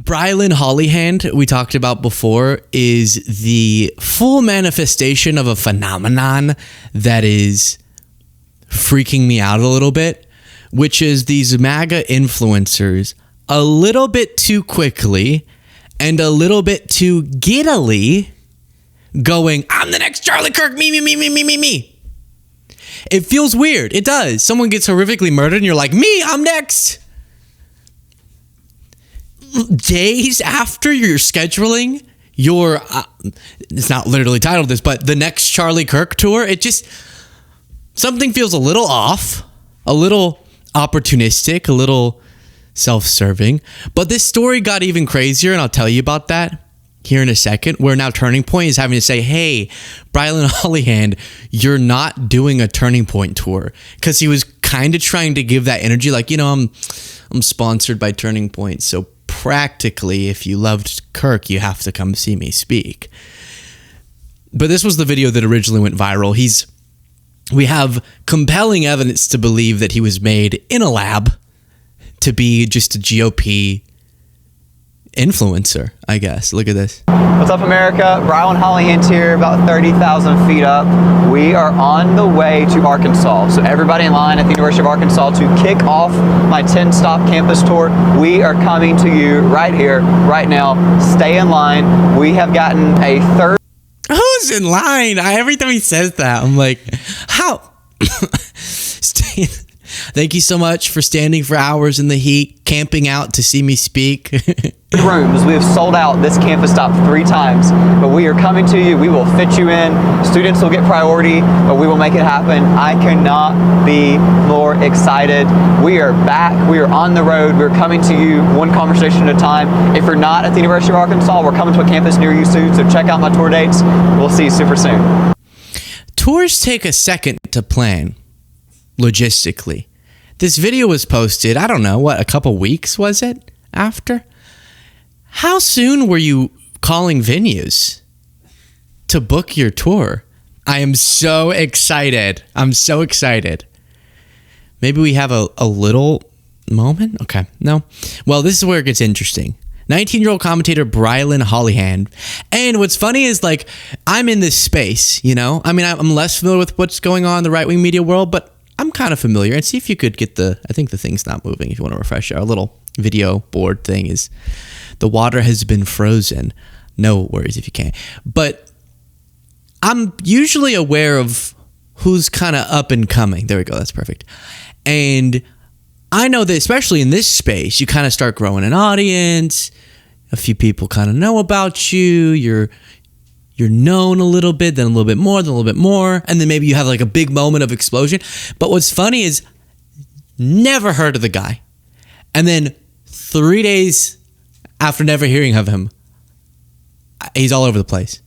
Brilyn Hollyhand, we talked about before, is the full manifestation of a phenomenon that is freaking me out a little bit, which is these MAGA influencers a little bit too quickly and a little bit too giddily going, I'm the next Charlie Kirk, me. It feels weird. It does. Someone gets horrifically murdered and you're like, me, I'm next. Days after you're scheduling your, it's not literally titled this, but the next Charlie Kirk tour, it just, something feels a little off, a little opportunistic, a little self-serving. But this story got even crazier, and I'll tell you about that here in a second, where now Turning Point is having to say, hey, Brilyn Hollyhand, you're not doing a Turning Point tour. Because he was kind of trying to give that energy, like, I'm sponsored by Turning Point, so practically, if you loved Kirk, you have to come see me speak. But this was the video that originally went viral. We have compelling evidence to believe that he was made in a lab to be just a GOP influencer, I guess. Look at this. What's up, America? Brilyn Hollyhand here, about 30,000 feet up. We are on the way to Arkansas. So everybody in line at the University of Arkansas to kick off my 10-stop campus tour. We are coming to you right here, right now. Stay in line. We have gotten a third. Who's in line? Every time he says that, I'm like, how? Thank you so much for standing for hours in the heat, camping out to see me speak. Rooms. We have sold out this campus stop 3 times, but we are coming to you. We will fit you in. Students will get priority, but we will make it happen. I cannot be more excited. We are back. We are on the road. We're coming to you one conversation at a time. If you're not at the University of Arkansas, we're coming to a campus near you soon, so check out my tour dates. We'll see you super soon. Tours take a second to plan, logistically. This video was posted, I don't know, a couple weeks was it after? How soon were you calling venues to book your tour? I am so excited. I'm so excited. Maybe we have a little moment? Okay, no. Well, this is where it gets interesting. 19-year-old commentator Brilyn Hollyhand. And what's funny is, like, I'm in this space, I mean, I'm less familiar with what's going on in the right-wing media world, but I'm kind of familiar. And see if you could get I think the thing's not moving if you want to refresh it. Our little video board thing is, the water has been frozen. No worries if you can't. But I'm usually aware of who's kind of up and coming. There we go. That's perfect. And I know that especially in this space, you kind of start growing an audience. A few people kind of know about you. You're known a little bit, then a little bit more, then a little bit more. And then maybe you have like a big moment of explosion. But what's funny is never heard of the guy. And then 3 days after never hearing of him, he's all over the place.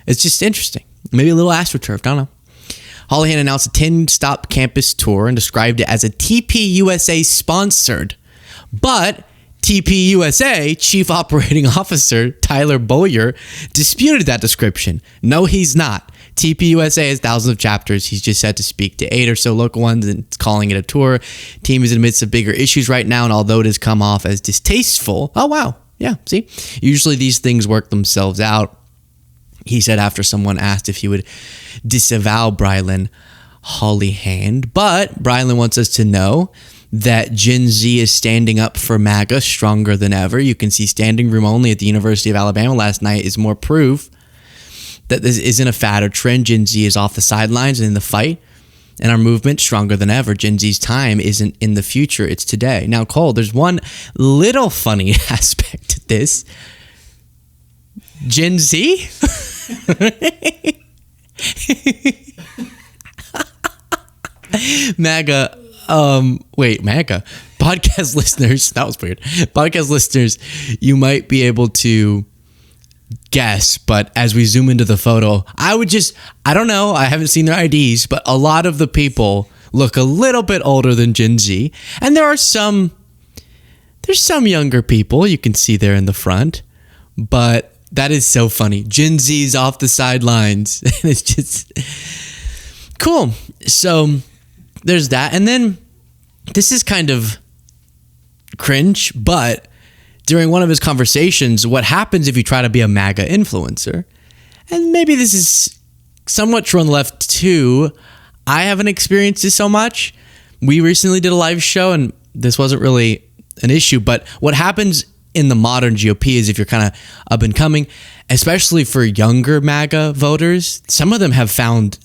It's just interesting. Maybe a little astroturfed, I don't know. Hollyhand announced a 10-stop campus tour and described it as a TPUSA sponsored. But TPUSA Chief Operating Officer Tyler Boyer disputed that description. No, he's not. TPUSA has thousands of chapters. He's just set to speak to 8 or so local ones and calling it a tour. Team is in the midst of bigger issues right now, and although it has come off as distasteful, oh wow, yeah, see? Usually these things work themselves out. He said after someone asked if he would disavow Brilyn Hollyhand, but Brilyn wants us to know that Gen Z is standing up for MAGA stronger than ever. You can see standing room only at the University of Alabama last night is more proof that this isn't a fad or trend. Gen Z is off the sidelines and in the fight, and our movement stronger than ever. Gen Z's time isn't in the future, it's today. Now, Cole, there's one little funny aspect to this. Gen Z? MAGA. MAGA. Podcast listeners, that was weird. Podcast listeners, you might be able to guess, but as we zoom into the photo, I don't know, I haven't seen their IDs, but a lot of the people look a little bit older than Gen Z, and there's some younger people you can see there in the front, but that is so funny. Gen Z's off the sidelines, and it's just cool. So there's that, and then this is kind of cringe, but during one of his conversations what happens if you try to be a MAGA influencer. And maybe this is somewhat true on the left too. I haven't experienced this so much. We recently did a live show and this wasn't really an issue, but what happens in the modern GOP is if you're kind of up and coming, especially for younger MAGA voters, some of them have found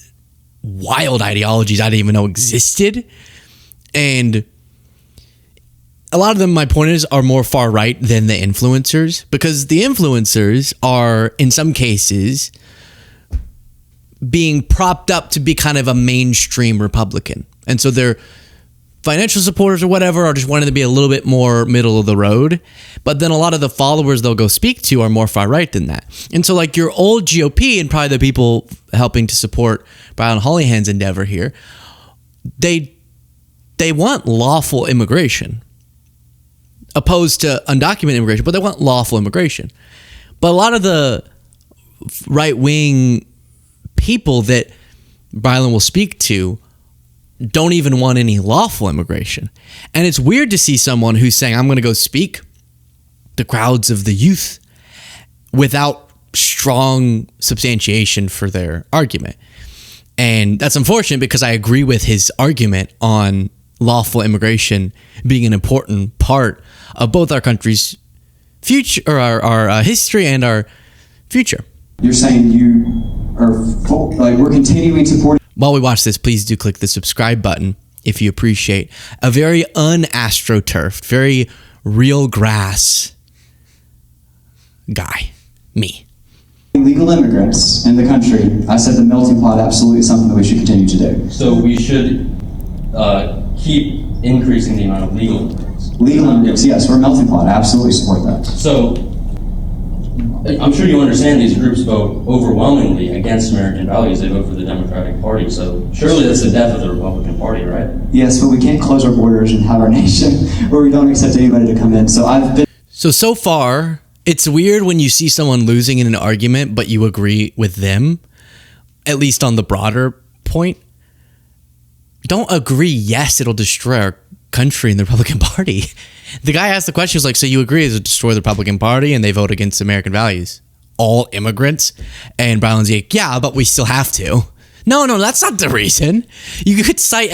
wild ideologies I didn't even know existed. And a lot of them, my point is, are more far right than the influencers, because the influencers are, in some cases, being propped up to be kind of a mainstream Republican. And so their financial supporters or whatever are just wanting to be a little bit more middle of the road. But then a lot of the followers they'll go speak to are more far right than that. And so like your old GOP and probably the people helping to support Brilyn Hollyhand's endeavor here, they want lawful immigration, opposed to undocumented immigration, but they want lawful immigration. But a lot of the right-wing people that Brilyn will speak to don't even want any lawful immigration. And it's weird to see someone who's saying, I'm going to go speak to crowds of the youth without strong substantiation for their argument. And that's unfortunate because I agree with his argument on lawful immigration being an important part of both our country's future, or our history and our future. You're saying you are we're continuing supporting. While we watch this, please do click the subscribe button if you appreciate a very un-astroturfed, very real grass guy, me. Legal immigrants in the country. I said the melting pot absolutely is something that we should continue to do. So we should keep increasing the amount of legal immigrants. Legal immigrants, yes, we're a melting pot. I absolutely support that. So I'm sure you understand these groups vote overwhelmingly against American values. They vote for the Democratic Party. So surely that's the death of the Republican Party, right? Yes, but we can't close our borders and have our nation where we don't accept anybody to come in. So far, it's weird when you see someone losing in an argument, but you agree with them, at least on the broader point. Don't agree, yes, it'll destroy our country and the Republican Party. The guy asked the question, he was like, so you agree it'll destroy the Republican Party and they vote against American values? All immigrants? And Brilyn's like, yeah, but we still have to. No, that's not the reason. You could cite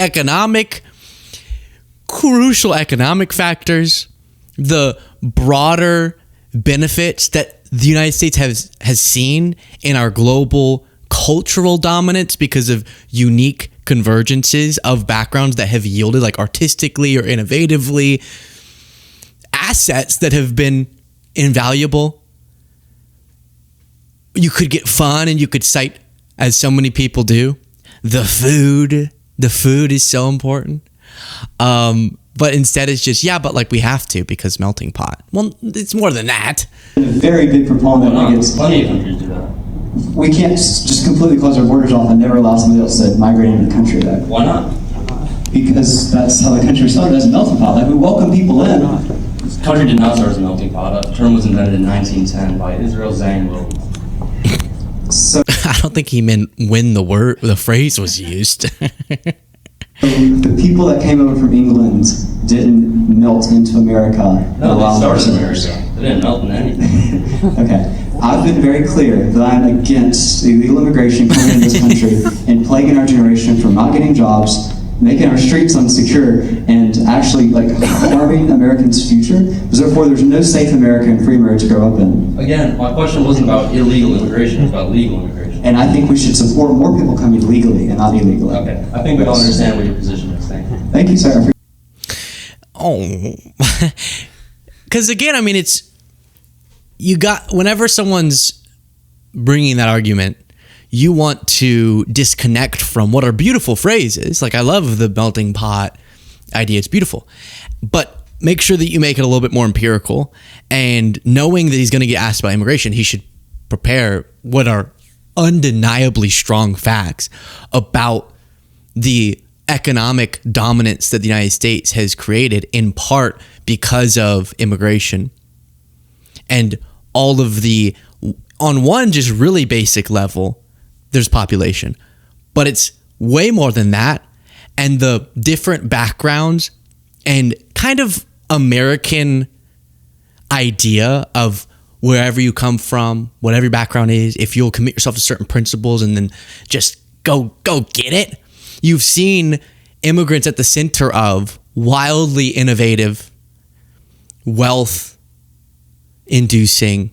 crucial economic factors, the broader benefits that the United States has seen in our global cultural dominance because of unique convergences of backgrounds that have yielded, like artistically or innovatively, assets that have been invaluable. You could get fun and you could cite, as so many people do, the food. The food is so important. But instead it's just, yeah, but like we have to because melting pot. Well, it's more than that. I'm a very big proponent against. Plenty of countries do that. We can't just completely close our borders off and never allow somebody else to migrate into the country. Why not? Because that's how the country started, as a melting pot. Like, we welcome people in. This country did not start as a melting pot. The term was invented in 1910 by Israel Zangwill. So I don't think he meant when the phrase was used. the people that came over from England didn't melt into America. No, they started in America. They didn't melt in anything. Okay. I've been very clear that I'm against illegal immigration coming into this country and plaguing our generation from not getting jobs, making our streets unsecure, and actually harming Americans' future. Therefore, there's no safe America and free America to grow up in. Again, my question wasn't about illegal immigration, it was about legal immigration. And I think we should support more people coming legally and not illegally. Okay, I think we all understand what your position is. Thank you. Thank you, sir. Oh, because again, I mean, whenever someone's bringing that argument, you want to disconnect from what are beautiful phrases. Like, I love the melting pot idea. It's beautiful. But make sure that you make it a little bit more empirical. And knowing that he's going to get asked about immigration, he should prepare what are undeniably strong facts about the economic dominance that the United States has created, in part because of immigration. And all of the, on one just really basic level, there's population, but it's way more than that. And the different backgrounds and kind of American idea of wherever you come from, whatever your background is, if you'll commit yourself to certain principles and then just go get it. You've seen immigrants at the center of wildly innovative, wealth-inducing,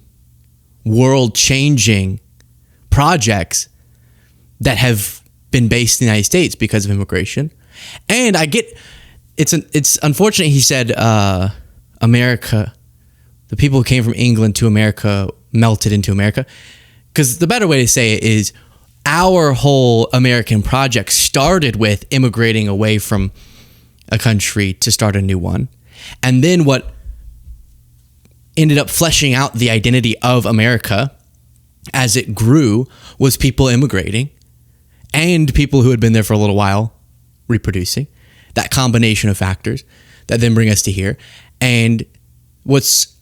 world-changing projects that have been based in the United States because of immigration. And I get, it's unfortunate he said America, the people who came from England to America melted into America, because the better way to say it is our whole American project started with immigrating away from a country to start a new one. And then what ended up fleshing out the identity of America as it grew was people immigrating and people who had been there for a little while reproducing. That combination of factors that then bring us to here. And what's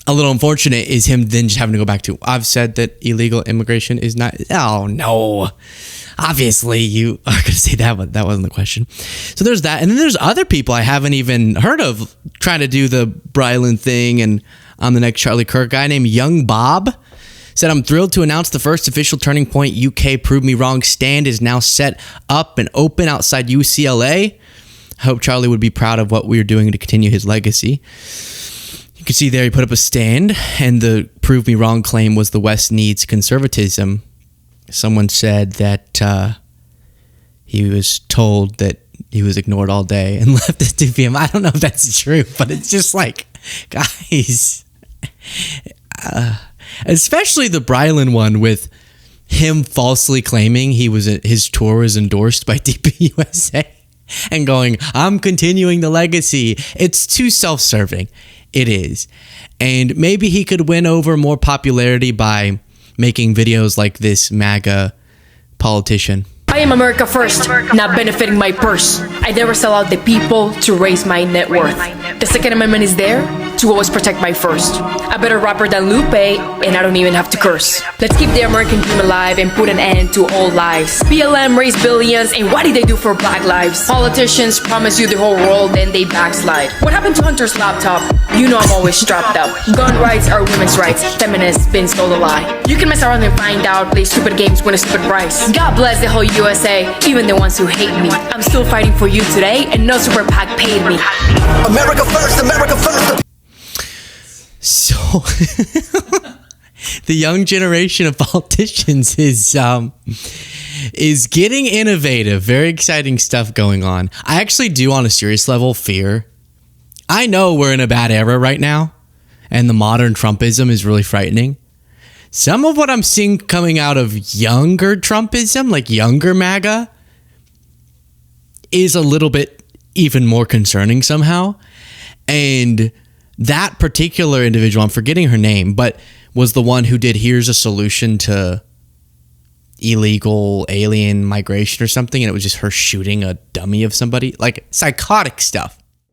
a little unfortunate is him then just having to go back to, I've said that illegal immigration is not, oh no, obviously you are going to say that, but that wasn't the question. So there's that. And then there's other people I haven't even heard of trying to do the Brilyn thing. And I'm the next Charlie Kirk guy named Young Bob said, I'm thrilled to announce the first official Turning Point UK Prove Me Wrong stand is now set up and open outside UCLA. I hope Charlie would be proud of what we are doing to continue his legacy. You can see there he put up a stand, and the Prove Me Wrong claim was the West needs conservatism. Someone said that he was told that he was ignored all day and left at 2 p.m. I don't know if that's true, but it's just like, guys, especially the Brilyn one with him falsely claiming his tour was endorsed by DPUSA and going, I'm continuing the legacy. It's too self-serving. It is. And maybe he could win over more popularity by making videos like this MAGA politician. I am America first, not benefiting my purse. I never sell out the people to raise my net worth. The Second Amendment is there to always protect my first. A better rapper than Lupe, and I don't even have to curse. Let's keep the American dream alive and put an end to all lies. BLM raised billions, and what did they do for black lives? Politicians promise you the whole world, then they backslide. What happened to Hunter's laptop? You know I'm always strapped up. Gun rights are women's rights. Feminists been stole a lie. You can mess around and find out. Play stupid games, win a stupid prize. God bless the whole USA, even the ones who hate me. I'm still fighting for you today, and no super PAC paid me. America first, America first. So, the young generation of politicians is getting innovative. Very exciting stuff going on. I actually do, on a serious level, fear. I know we're in a bad era right now, and the modern Trumpism is really frightening. Some of what I'm seeing coming out of younger Trumpism, like younger MAGA, is a little bit even more concerning somehow. And that particular individual, I'm forgetting her name, but was the one who did Here's a Solution to Illegal Alien Migration or something, and it was just her shooting a dummy of somebody. Like, psychotic stuff.